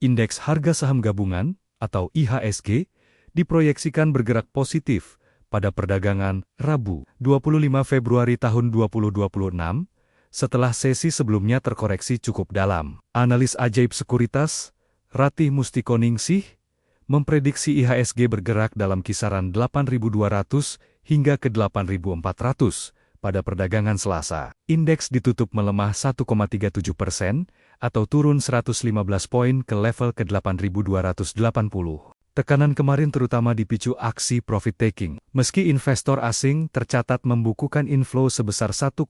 Indeks Harga Saham Gabungan, atau IHSG, diproyeksikan bergerak positif pada perdagangan Rabu, 25 Februari tahun 2026, setelah sesi sebelumnya terkoreksi cukup dalam. Analis Ajaib Sekuritas, Ratih Mustikoningsih, memprediksi IHSG bergerak dalam kisaran 8.200 hingga ke 8.400 pada perdagangan Selasa. Indeks ditutup melemah 1,37% atau turun 115 poin ke level ke 8.280. Tekanan kemarin terutama dipicu aksi profit taking. Meski investor asing tercatat membukukan inflow sebesar 1,37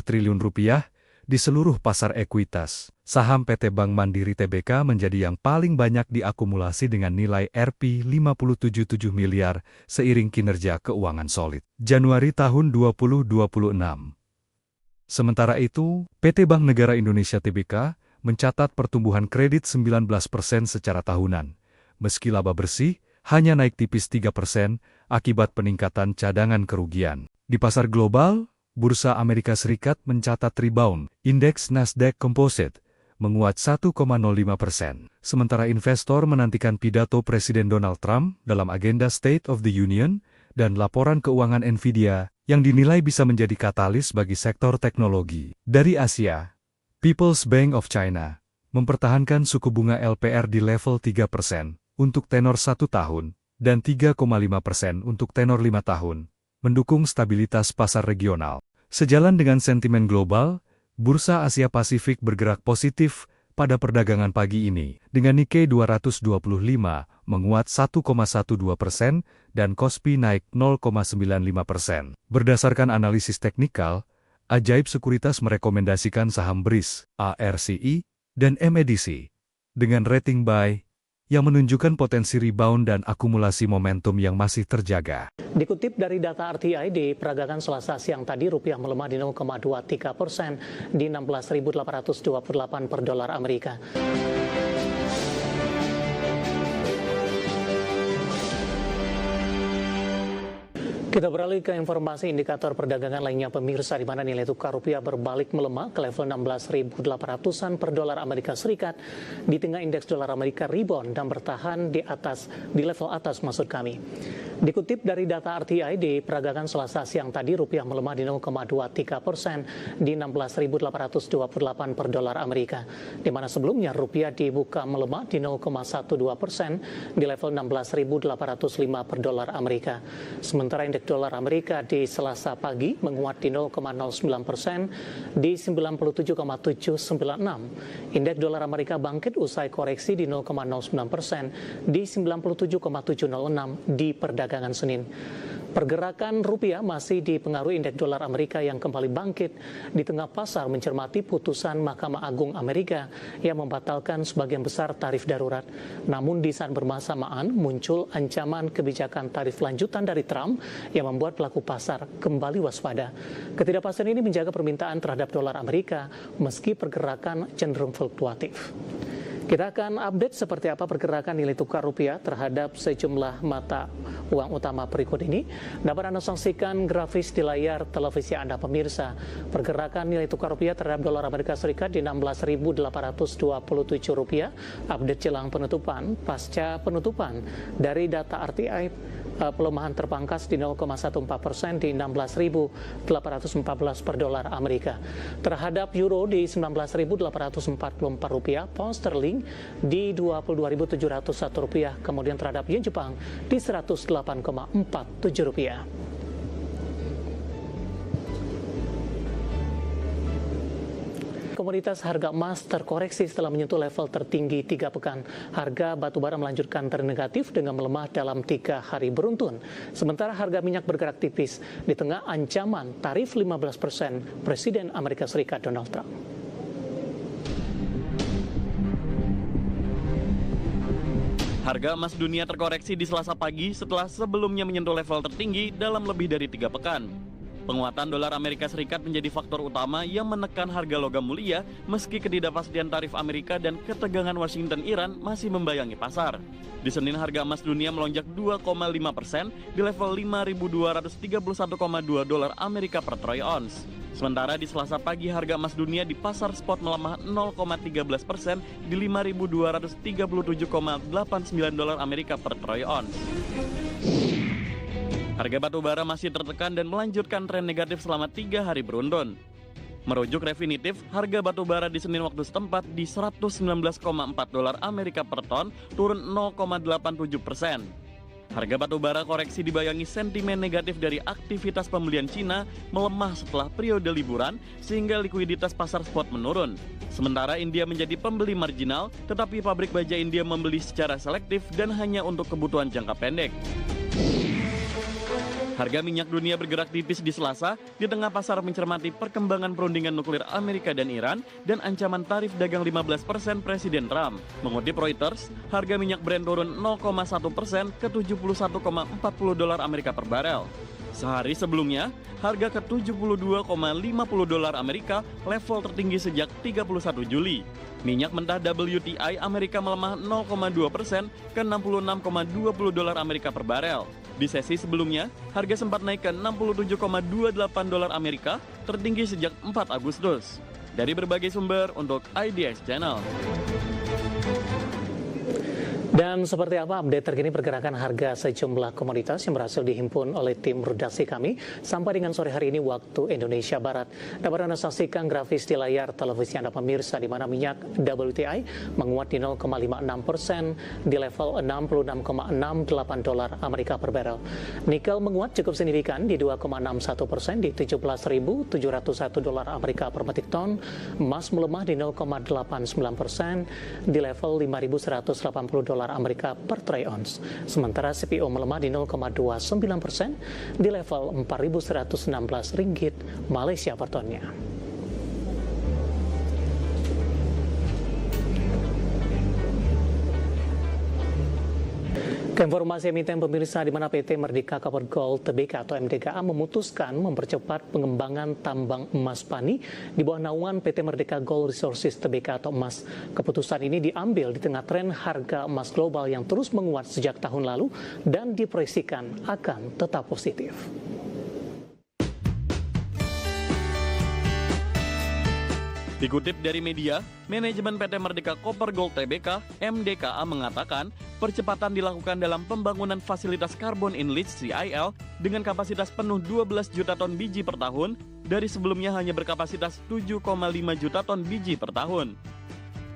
triliun rupiah di seluruh pasar ekuitas, saham PT Bank Mandiri Tbk menjadi yang paling banyak diakumulasi dengan nilai Rp 57,7 miliar seiring kinerja keuangan solid Januari tahun 2026. Sementara itu, PT Bank Negara Indonesia Tbk mencatat pertumbuhan kredit 19% secara tahunan, meski laba bersih hanya naik tipis 3% akibat peningkatan cadangan kerugian. Di pasar global, Bursa Amerika Serikat mencatat rebound. Indeks Nasdaq Composite menguat 1,05%. Sementara investor menantikan pidato Presiden Donald Trump dalam agenda State of the Union dan laporan keuangan Nvidia yang dinilai bisa menjadi katalis bagi sektor teknologi. Dari Asia, People's Bank of China mempertahankan suku bunga LPR di level 3% untuk tenor 1 tahun dan 3,5% untuk tenor 5 tahun, mendukung stabilitas pasar regional. Sejalan dengan sentimen global, Bursa Asia Pasifik bergerak positif pada perdagangan pagi ini, dengan Nikkei 225 menguat 1,12% dan Kospi naik 0,95%. Berdasarkan analisis teknikal, Ajaib Sekuritas merekomendasikan saham BRIS, ARCI, dan MEDC dengan rating buy yang menunjukkan potensi rebound dan akumulasi momentum yang masih terjaga. Dikutip dari data RTI, di perdagangan Selasa siang tadi, rupiah melemah di 0,23% di 16.828 per dolar Amerika. Kita beralih ke informasi indikator perdagangan lainnya pemirsa, di mana nilai tukar rupiah berbalik melemah ke level 16.800-an per dolar Amerika Serikat di tengah indeks dolar Amerika rebound dan bertahan di level atas maksud kami. Dikutip dari data RTI, di perdagangan Selasa siang tadi rupiah melemah di 0,23% di 16.828 per dolar Amerika, di mana sebelumnya rupiah dibuka melemah di 0,12% di level 16.805 per dolar Amerika. Sementara indeks dolar Amerika di Selasa pagi menguat di 0,09% di 97,796. Indeks dolar Amerika bangkit usai koreksi di 0,09% di 97,706 di perdagangan Senin. Pergerakan rupiah masih dipengaruhi indeks dolar Amerika yang kembali bangkit di tengah pasar mencermati putusan Mahkamah Agung Amerika yang membatalkan sebagian besar tarif darurat. Namun di saat bersamaan muncul ancaman kebijakan tarif lanjutan dari Trump yang membuat pelaku pasar kembali waspada. Ketidakpastian ini menjaga permintaan terhadap dolar Amerika meski pergerakan cenderung fluktuatif. Kita akan update seperti apa pergerakan nilai tukar rupiah terhadap sejumlah mata uang utama berikut ini. Dapat Anda saksikan grafis di layar televisi Anda pemirsa. Pergerakan nilai tukar rupiah terhadap dolar Amerika Serikat di 16.827 rupiah. Update jelang penutupan, pasca penutupan dari data RTI, pelemahan terpangkas di 0,14% di 16.814 per dolar Amerika. Terhadap euro di 19.844 rupiah, pound sterling di 22.701 rupiah, kemudian terhadap yen Jepang di 108,47 rupiah. Komoditas harga emas terkoreksi setelah menyentuh level tertinggi 3 pekan. Harga batubara melanjutkan tren negatif dengan melemah dalam 3 hari beruntun. Sementara harga minyak bergerak tipis di tengah ancaman tarif 15% Presiden Amerika Serikat Donald Trump. Harga emas dunia terkoreksi di Selasa pagi setelah sebelumnya menyentuh level tertinggi dalam lebih dari 3 pekan. Penguatan dolar Amerika Serikat menjadi faktor utama yang menekan harga logam mulia meski ketidakpastian tarif Amerika dan ketegangan Washington-Iran masih membayangi pasar. Di Senin harga emas dunia melonjak 2,5% di level 5.231,2 dolar Amerika per troy ounce. Sementara di Selasa pagi harga emas dunia di pasar spot melemah 0,13% di 5.237,89 dolar Amerika per troy ounce. Harga batu bara masih tertekan dan melanjutkan tren negatif selama 3 hari beruntun. Merujuk Refinitiv, harga batu bara di Senin waktu setempat di 119,4 dolar Amerika per ton, turun 0,87%. Harga batu bara koreksi dibayangi sentimen negatif dari aktivitas pembelian Cina melemah setelah periode liburan sehingga likuiditas pasar spot menurun. Sementara India menjadi pembeli marginal, tetapi pabrik baja India membeli secara selektif dan hanya untuk kebutuhan jangka pendek. Harga minyak dunia bergerak tipis di Selasa di tengah pasar mencermati perkembangan perundingan nuklir Amerika dan Iran dan ancaman tarif dagang 15% Presiden Trump. Mengutip Reuters, harga minyak Brent turun 0,1% ke 71,40 dolar Amerika per barel. Sehari sebelumnya, harga ke 72,50 dolar Amerika, level tertinggi sejak 31 Juli. Minyak mentah WTI Amerika melemah 0,2% ke 66,20 dolar Amerika per barel. Di sesi sebelumnya, harga sempat naik ke 67,28 dolar Amerika, tertinggi sejak 4 Agustus. Dari berbagai sumber untuk IDX Channel. Dan seperti apa update terkini pergerakan harga sejumlah komoditas yang berhasil dihimpun oleh tim redaksi kami sampai dengan sore hari ini waktu Indonesia Barat. Dapat Anda saksikan grafis di layar televisi Anda pemirsa, di mana minyak WTI menguat di 0,56% di level 66,68 dolar Amerika per barel. Nikel menguat cukup signifikan di 2,61% di 17.701 dolar Amerika per metrik ton. Emas melemah di 0,89% di level 5.180 dolar Amerika per troy ounce. Sementara CPO melemah di 0,29% di level 4.116 ringgit Malaysia per tonnya. Informasi emiten pemirsa, di mana PT Merdeka Copper Gold Tbk atau MDKA memutuskan mempercepat pengembangan tambang emas Pani di bawah naungan PT Merdeka Gold Resources Tbk atau emas. Keputusan ini diambil di tengah tren harga emas global yang terus menguat sejak tahun lalu dan diproyeksikan akan tetap positif. Dikutip dari media, manajemen PT Merdeka Copper Gold Tbk, MDKA mengatakan percepatan dilakukan dalam pembangunan fasilitas Carbon in Leach CIL dengan kapasitas penuh 12 juta ton biji per tahun dari sebelumnya hanya berkapasitas 7,5 juta ton biji per tahun.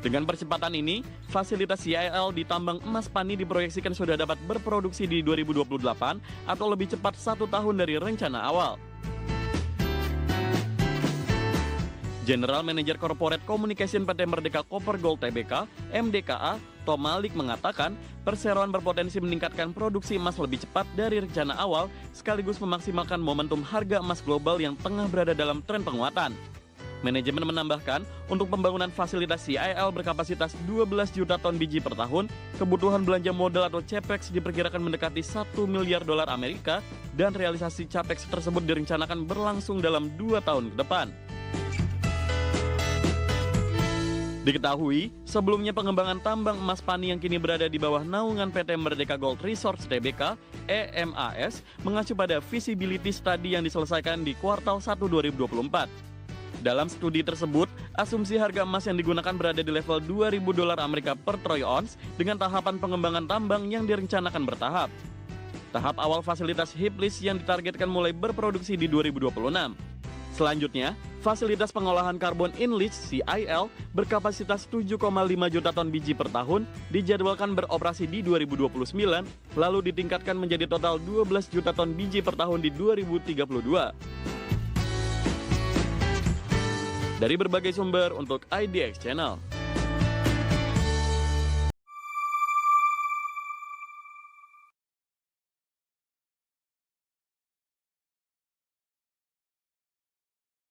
Dengan percepatan ini, fasilitas CIL di tambang emas Pani diproyeksikan sudah dapat berproduksi di 2028 atau lebih cepat 1 tahun dari rencana awal. General Manager Corporate Communication PT Merdeka Copper Gold Tbk, MDKA, Tom Malik mengatakan perseroan berpotensi meningkatkan produksi emas lebih cepat dari rencana awal sekaligus memaksimalkan momentum harga emas global yang tengah berada dalam tren penguatan. Manajemen menambahkan, untuk pembangunan fasilitas CIL berkapasitas 12 juta ton biji per tahun, kebutuhan belanja modal atau CAPEX diperkirakan mendekati 1 miliar dolar Amerika dan realisasi CAPEX tersebut direncanakan berlangsung dalam 2 tahun ke depan. Diketahui, sebelumnya pengembangan tambang emas Pani yang kini berada di bawah naungan PT Merdeka Gold Resources Tbk, EMAS, mengacu pada feasibility study yang diselesaikan di kuartal 1 2024. Dalam studi tersebut, asumsi harga emas yang digunakan berada di level 2.000 dolar Amerika per troy ounce dengan tahapan pengembangan tambang yang direncanakan bertahap. Tahap awal fasilitas heap leach yang ditargetkan mulai berproduksi di 2026. Selanjutnya, fasilitas pengolahan Carbon in Leach CIL berkapasitas 7,5 juta ton biji per tahun dijadwalkan beroperasi di 2029, lalu ditingkatkan menjadi total 12 juta ton biji per tahun di 2032. Dari berbagai sumber untuk IDX Channel.